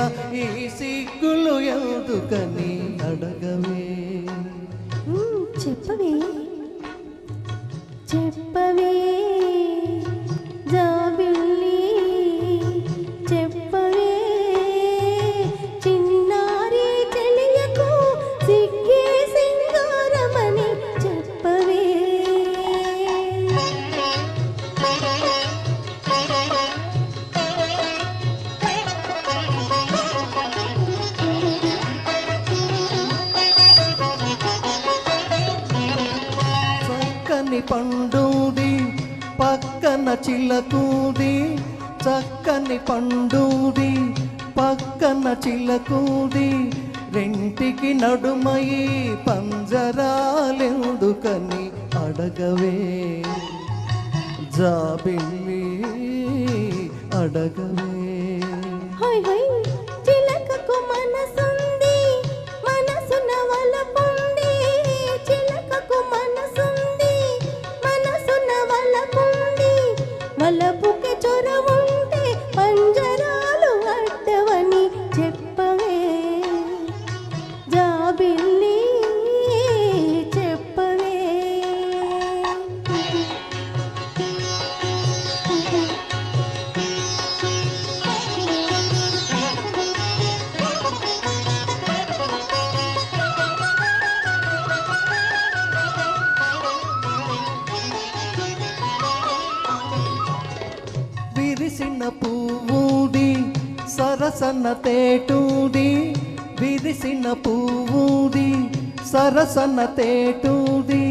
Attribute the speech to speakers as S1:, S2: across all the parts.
S1: ఈ సిగ్గులు ఎందుకని అడగవే.
S2: చెప్పవే చెప్పవే జాబిల్లి చెప్పవే చిన్నారి తెలియకు సిగ్గే సింగారమని చెప్పవే.
S1: చక్కని పండుది పక్కన చిలకూది, చక్కని పండుది పక్కన చిలకూది, రెంటికి నడుమయి పంజరాలెందుకని అడగవే జాబిల్లి అడగవే.
S2: హై హై చిలకకు మనసుంది మనసున వలపుంది, చిలకకు మనసుంది మనసున వలపుంది, వలపుకి చొరవుంటే పంజరాలు అడ్డవని చెప్పవే జాబిల్లి చెప్పవే.
S1: విరిసిన పువ్వుది సరసన తేటూది, విరిసిన పువ్వుది సరసన తేటూది,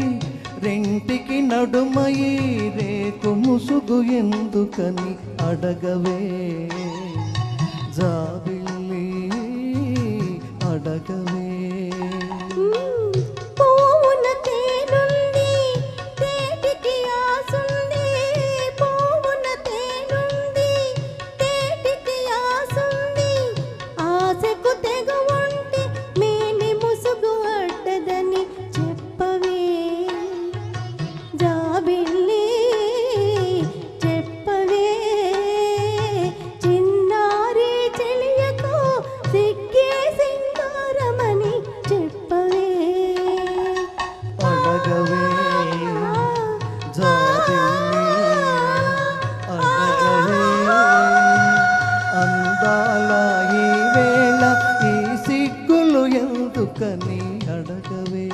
S1: రెంటికి నడుమయి రేకు ముసుగు ఎందుకని అడగవే జాబిల్లి అడగవే.
S2: పువ్వున తేనుంది తేటికి ఆసుంది, పువ్వున తేనుంది తేటికి ఆసుంది, ఆశకు తెగువుంటే మేని ముసుగు అడ్డదని చెప్పవే జాబిల్లి చెప్పవే చిన్నారి చెలియకు సిగ్గే సింగారమని చెప్పవే.
S1: అడగవే జాబిల్లి అడగవే. అందాల ఈ వేళ ఈ సిగ్గులు ఎందుకని అడగవే.